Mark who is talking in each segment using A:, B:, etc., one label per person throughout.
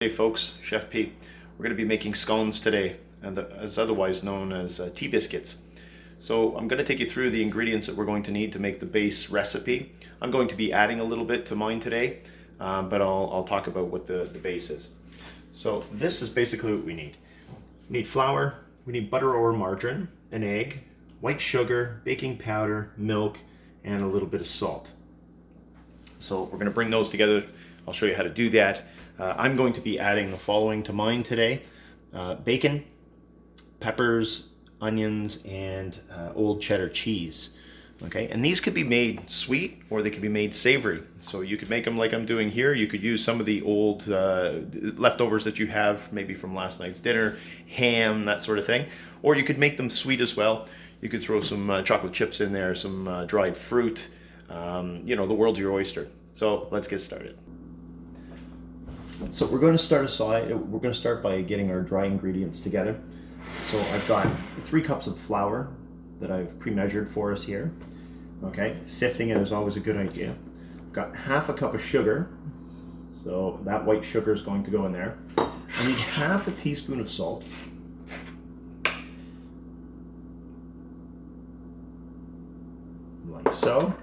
A: Hey folks, Chef P. We're going to be making scones today, as otherwise known as tea biscuits. So I'm going to take you through the ingredients that we're going to need to make the base recipe. I'm going to be adding a little bit to mine today, but I'll talk about what the base is. So this is basically what we need. We need flour, we need butter or margarine, an egg, white sugar, baking powder, milk, and a little bit of salt. So we're going to bring those together. I'll show you how to do that. I'm going to be adding the following to mine today: bacon, peppers, onions, and old cheddar cheese. Okay, and these could be made sweet or they could be made savory. So you could make them like I'm doing here. You could use some of the old leftovers that you have, maybe from last night's dinner, ham, that sort of thing. Or you could make them sweet as well. You could throw some chocolate chips in there, some dried fruit. You know, the world's your oyster. So let's get started. So we're going to start by getting our dry ingredients together. So I've got 3 cups of flour that I've pre-measured for us here. Okay, sifting it is always a good idea. I've got half a cup of sugar, so that white sugar is going to go in there. I need half a teaspoon of salt. Like so.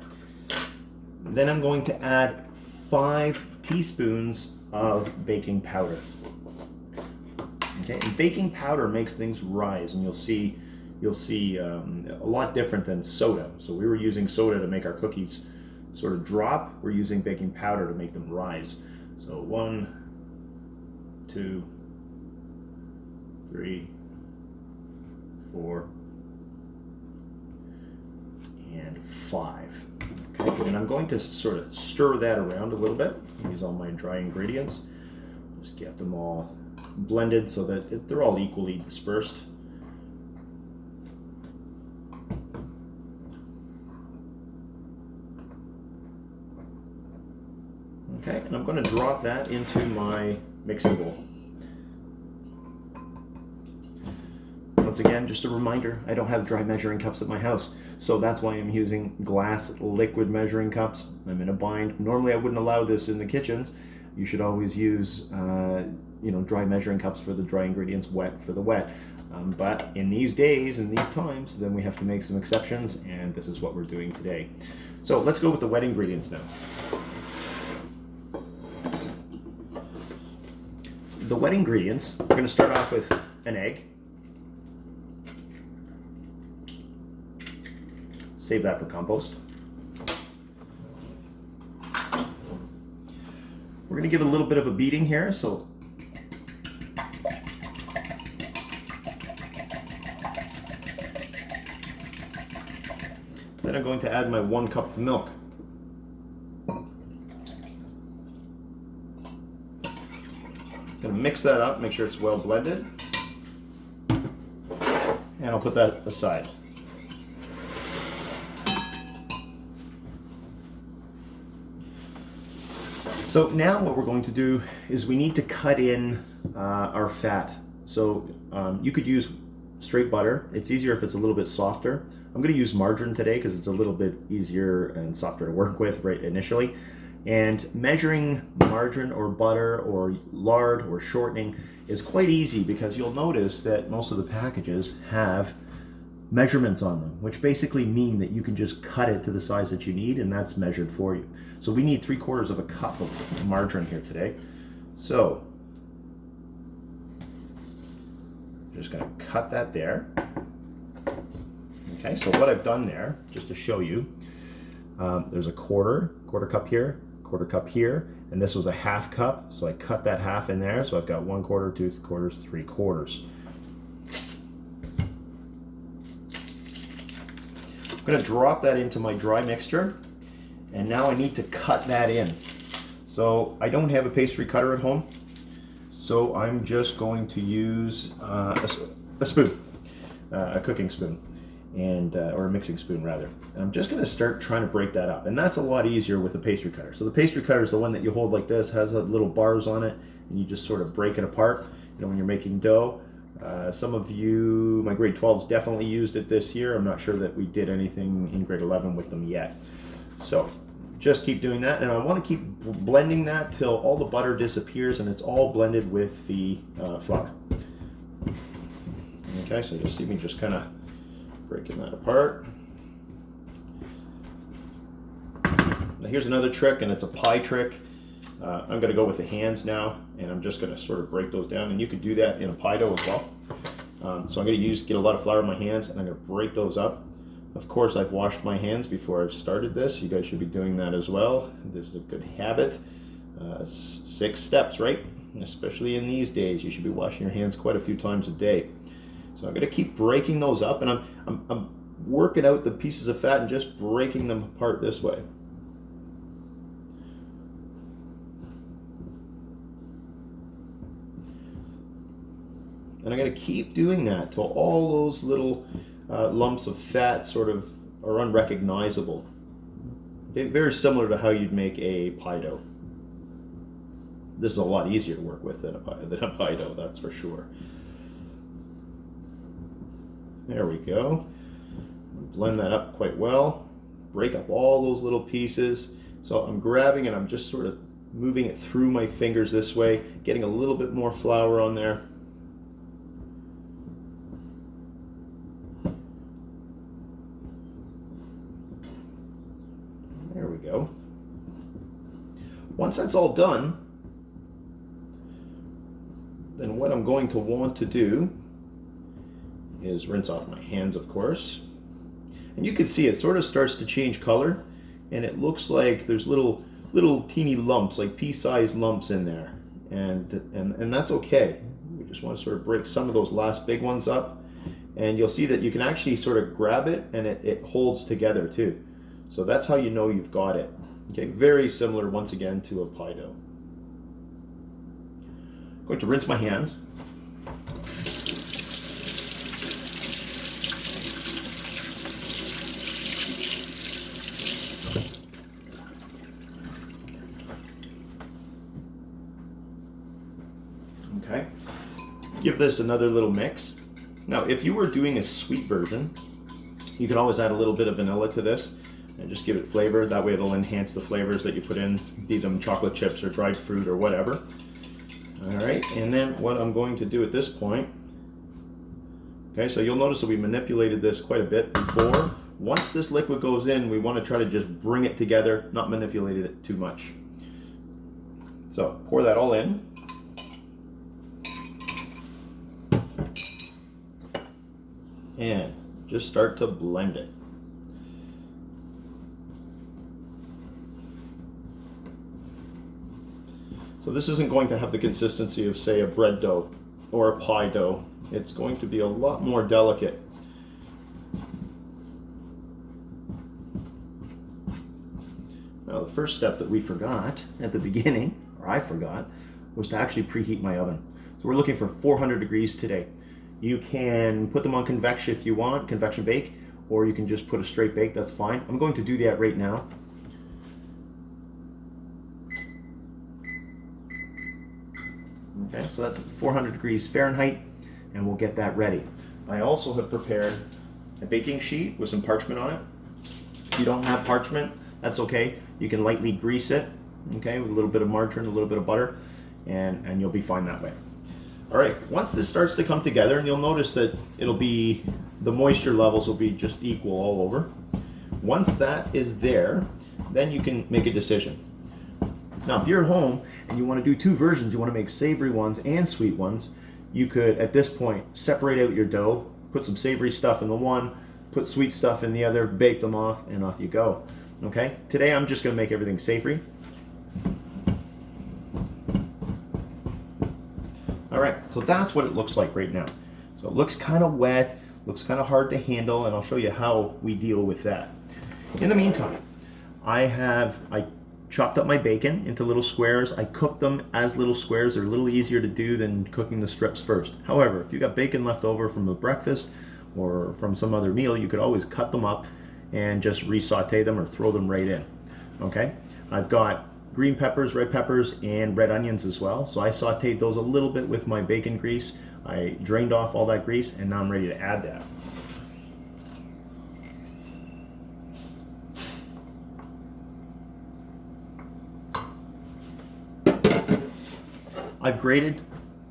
A: Then I'm going to add 5 teaspoons of baking powder. Okay, and baking powder makes things rise, and you'll see a lot different than soda. So we were using soda to make our cookies sort of drop. We're using baking powder to make them rise. So 1, 2, 3, 4, and 5. Okay, and I'm going to sort of stir that around a little bit. Use all my dry ingredients. Just get them all blended so that they're all equally dispersed. Okay, and I'm going to drop that into my mixing bowl. Once again, just a reminder, I don't have dry measuring cups at my house, so that's why I'm using glass liquid measuring cups. I'm in a bind. Normally I wouldn't allow this in the kitchens. You should always use dry measuring cups for the dry ingredients, wet for the wet. But in these days, in these times, then we have to make some exceptions, and this is what we're doing today. So let's go with the wet ingredients now. The wet ingredients, we're going to start off with an egg. Save that for compost. We're going to give it a little bit of a beating here, so then I'm going to add my 1 cup of milk. I'm going to mix that up, make sure it's well blended, and I'll put that aside. So now what we're going to do is we need to cut in our fat. So you could use straight butter. It's easier if it's a little bit softer. I'm going to use margarine today because it's a little bit easier and softer to work with right initially. And measuring margarine or butter or lard or shortening is quite easy because you'll notice that most of the packages have measurements on them, which basically mean that you can just cut it to the size that you need, and that's measured for you. So we need 3/4 of a cup of margarine here today. So I'm just going to cut that there. Okay, so what I've done there, just to show you, there's a quarter cup here, quarter cup here, and this was a half cup, so I cut that half in there. So I've got 1/4, 2/4, 3/4. I'm going to drop that into my dry mixture, and now I need to cut that in. So I don't have a pastry cutter at home, so I'm just going to use a spoon, a cooking spoon, or a mixing spoon rather. And I'm just going to start trying to break that up, and that's a lot easier with the pastry cutter. So the pastry cutter is the one that you hold like this, has little bars on it, and you just sort of break it apart. You know, when you're making dough. Some of you, my grade 12s, definitely used it this year. I'm not sure that we did anything in grade 11 with them yet. So just keep doing that, and I want to keep blending that till all the butter disappears and it's all blended with the flour. Okay, so you'll see me just kind of breaking that apart. Now here's another trick, and it's a pie trick. I'm going to go with the hands now, and I'm just going to sort of break those down, and you could do that in a pie dough as well. So I'm going to get a lot of flour in my hands, and I'm going to break those up. Of course, I've washed my hands before I've started this. You guys should be doing that as well. This is a good habit. 6 steps, right? Especially in these days, you should be washing your hands quite a few times a day. So I'm going to keep breaking those up, and I'm working out the pieces of fat and just breaking them apart this way. And I'm going to keep doing that till all those little lumps of fat sort of are unrecognizable. Okay, very similar to how you'd make a pie dough. This is a lot easier to work with than a pie dough, that's for sure. There we go. Blend that up quite well. Break up all those little pieces. So I'm grabbing and I'm just sort of moving it through my fingers this way, getting a little bit more flour on there. There we go. Once that's all done, then what I'm going to want to do is rinse off my hands, of course. And you can see it sort of starts to change color, and it looks like there's little teeny lumps, like pea-sized lumps in there. And that's okay. We just want to sort of break some of those last big ones up. And you'll see that you can actually sort of grab it and it holds together too. So that's how you know you've got it. Okay, very similar once again to a pie dough. I'm going to rinse my hands. Okay, give this another little mix. Now, if you were doing a sweet version, you could always add a little bit of vanilla to this and just give it flavor. That way it'll enhance the flavors that you put in, be them chocolate chips or dried fruit or whatever. All right, and then what I'm going to do at this point, okay, so you'll notice that we manipulated this quite a bit before. Once this liquid goes in, we want to try to just bring it together, not manipulate it too much. So pour that all in. And just start to blend it. So this isn't going to have the consistency of, say, a bread dough or a pie dough. It's going to be a lot more delicate. Now, the first step that we forgot at the beginning, or I forgot, was to actually preheat my oven. So we're looking for 400 degrees today. You can put them on convection if you want, convection bake, or you can just put a straight bake, that's fine. I'm going to do that right now. Okay, so that's 400 degrees Fahrenheit, and we'll get that ready. I also have prepared a baking sheet with some parchment on it. If you don't have parchment, that's okay. You can lightly grease it, okay, with a little bit of margarine, a little bit of butter, and you'll be fine that way. All right, once this starts to come together, and you'll notice that the moisture levels will be just equal all over. Once that is there, then you can make a decision. Now, if you're at home and you want to do 2 versions, you want to make savory ones and sweet ones, you could, at this point, separate out your dough, put some savory stuff in the one, put sweet stuff in the other, bake them off, and off you go. Okay, today I'm just going to make everything savory. All right, so that's what it looks like right now. So it looks kind of wet, looks kind of hard to handle, and I'll show you how we deal with that. In the meantime, I chopped up my bacon into little squares. I cooked them as little squares. They're a little easier to do than cooking the strips first. However, if you got bacon left over from a breakfast or from some other meal, you could always cut them up and just re-saute them or throw them right in. Okay, I've got green peppers, red peppers, and red onions as well. So I sauteed those a little bit with my bacon grease. I drained off all that grease, and now I'm ready to add that. I've grated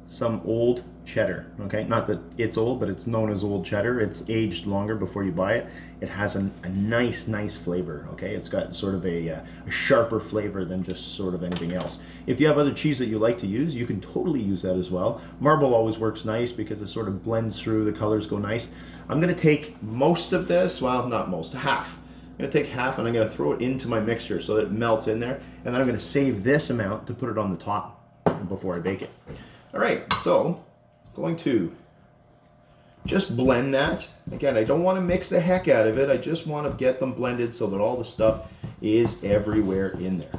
A: some old cheddar, okay? Not that it's old, but it's known as old cheddar. It's aged longer before you buy it. It has a nice flavor, okay? It's got sort of a sharper flavor than just sort of anything else. If you have other cheese that you like to use, you can totally use that as well. Marble always works nice because it sort of blends through, the colors go nice. I'm gonna take most of this, well, not most, half. I'm gonna take half and I'm gonna throw it into my mixture so that it melts in there, and then I'm gonna save this amount to put it on the top before I bake it. All right, so going to just blend that. Again, I don't want to mix the heck out of it. I just want to get them blended so that all the stuff is everywhere in there.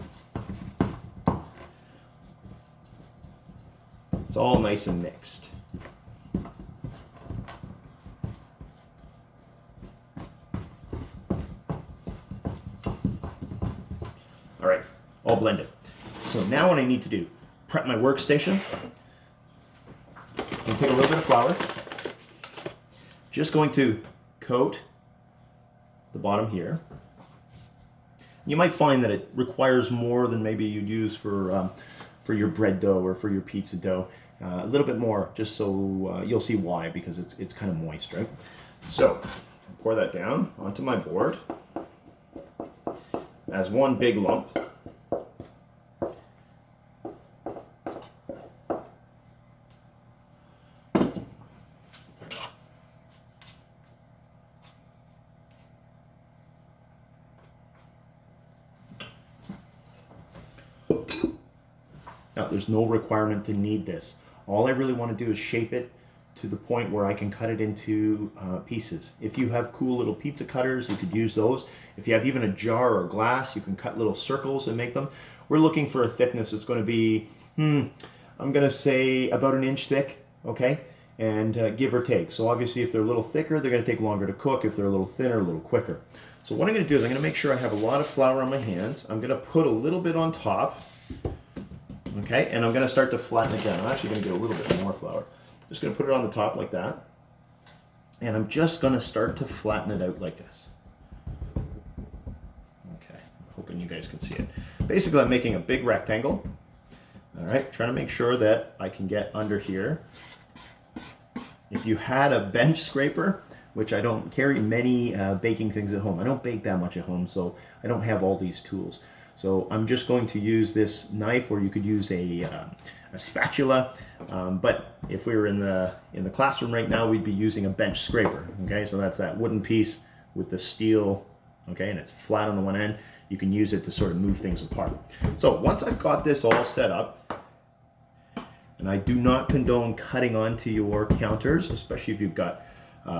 A: It's all nice and mixed. All right, all blended. So now what I need to do, prep my workstation. I'm gonna take a little bit of flour. Just going to coat the bottom here. You might find that it requires more than maybe you'd use for your bread dough or for your pizza dough. A little bit more, just so you'll see why, because it's kind of moist, right? So pour that down onto my board as one big lump. Now, there's no requirement to knead this. All I really want to do is shape it to the point where I can cut it into pieces. If you have cool little pizza cutters, you could use those. If you have even a jar or glass, you can cut little circles and make them. We're looking for a thickness that's going to be, I'm going to say about 1 inch thick, okay? And give or take. So obviously if they're a little thicker, they're going to take longer to cook. If they're a little thinner, a little quicker. So what I'm going to do is I'm going to make sure I have a lot of flour on my hands. I'm going to put a little bit on top. Okay, and I'm going to start to flatten it down. I'm actually going to get a little bit more flour. Just going to put it on the top like that. And I'm just going to start to flatten it out like this. Okay, I'm hoping you guys can see it. Basically, I'm making a big rectangle. All right, trying to make sure that I can get under here. If you had a bench scraper, which I don't carry many baking things at home. I don't bake that much at home, so I don't have all these tools. So I'm just going to use this knife, or you could use a spatula. But if we were in the classroom right now, we'd be using a bench scraper. Okay, so that's that wooden piece with the steel. Okay, and it's flat on the one end. You can use it to sort of move things apart. So once I've got this all set up, and I do not condone cutting onto your counters, especially if you've got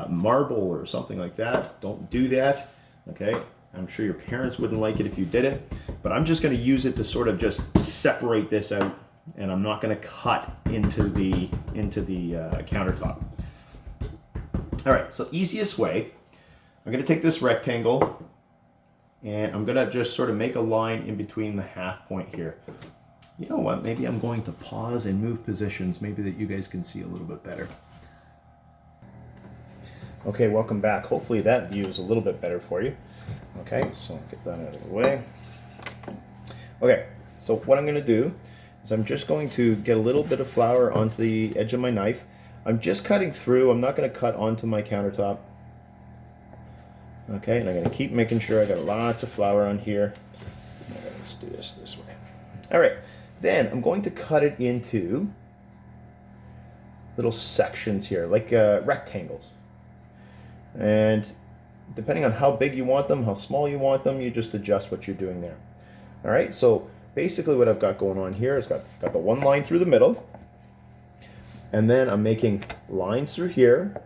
A: marble or something like that. Don't do that. Okay. I'm sure your parents wouldn't like it if you did it, but I'm just going to use it to sort of just separate this out, and I'm not going to cut into the countertop. All right, so easiest way, I'm going to take this rectangle and I'm going to just sort of make a line in between the half point here. You know what, maybe I'm going to pause and move positions, maybe that you guys can see a little bit better. Okay, welcome back. Hopefully that view is a little bit better for you. Okay, so get that out of the way. Okay, so what I'm going to do is I'm just going to get a little bit of flour onto the edge of my knife. I'm just cutting through. I'm not going to cut onto my countertop. Okay, and I'm going to keep making sure I got lots of flour on here. Okay, let's do this way. All right, then I'm going to cut it into little sections here, like rectangles. And depending on how big you want them, how small you want them, you just adjust what you're doing there. All right, so basically what I've got going on here is got the one line through the middle, and then I'm making lines through here.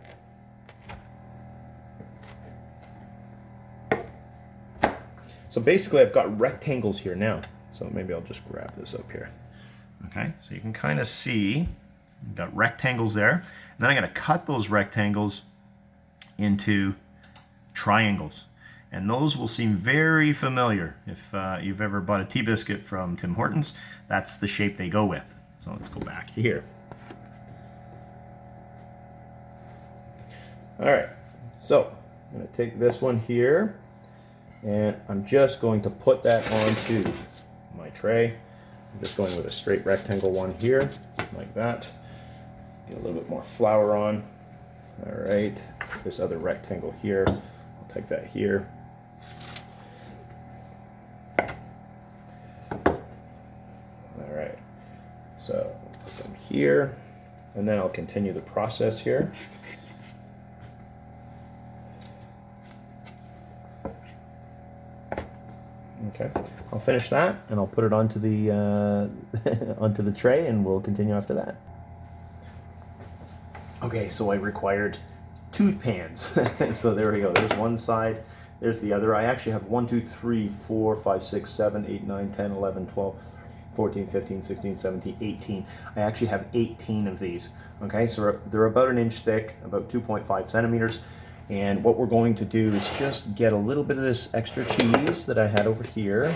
A: So basically I've got rectangles here now. So maybe I'll just grab this up here. Okay, so you can kind of see I've got rectangles there, and then I'm going to cut those rectangles into triangles, and those will seem very familiar if you've ever bought a tea biscuit from Tim Hortons. That's the shape they go with. So let's go back here. All right, so I'm going to take this one here, and I'm just going to put that onto my tray. I'm just going with a straight rectangle one here. like that. Get a little bit more flour on. All right, this other rectangle here, I'll take that here. All right, so put them here, and then I'll continue the process here. Okay, I'll finish that and I'll put it onto the onto the tray, and we'll continue after that. Okay, so I required 2 pans. So there we go. There's one side, there's the other. I actually have 1, 2, 3, 4, 5, 6, 7, 8, 9, 10, 11, 12, 14, 15, 16, 17, 18. I actually have 18 of these. Okay, so they're about 1 inch thick, about 2.5 centimeters. And what we're going to do is just get a little bit of this extra cheese that I had over here.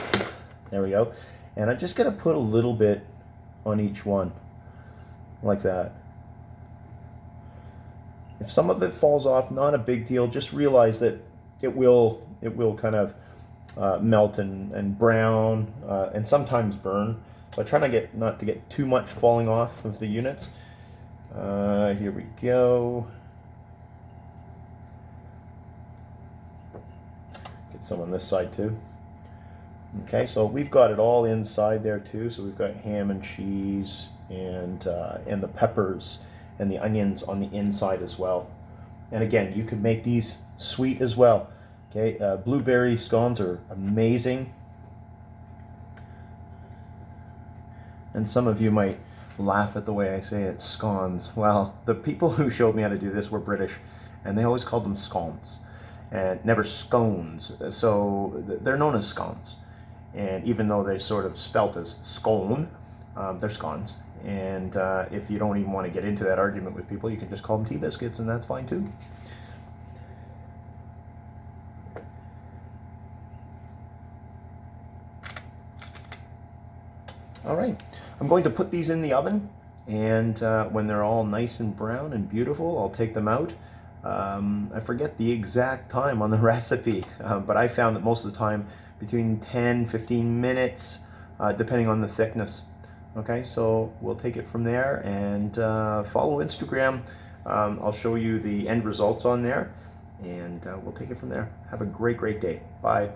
A: There we go. And I just got to put a little bit on each one, like that. If some of it falls off, not a big deal. Just realize that it will kind of melt and brown and sometimes burn. So I try not to get too much falling off of the units. Here we go. Get some on this side too. Okay, so we've got it all inside there too. So we've got ham and cheese and the peppers and the onions on the inside as well. And again, you could make these sweet as well. Okay, blueberry scones are amazing. And some of you might laugh at the way I say it, scones. Well, the people who showed me how to do this were British, and they always called them scones and never scones. So they're known as scones. And even though they're sort of spelt as scone, they're scones. And if you don't even want to get into that argument with people, you can just call them tea biscuits, and that's fine too. All right, I'm going to put these in the oven, and when they're all nice and brown and beautiful, I'll take them out. I forget the exact time on the recipe, but I found that most of the time between 10-15 minutes, depending on the thickness. Okay, so we'll take it from there, and follow Instagram. I'll show you the end results on there, and we'll take it from there. Have a great day. Bye.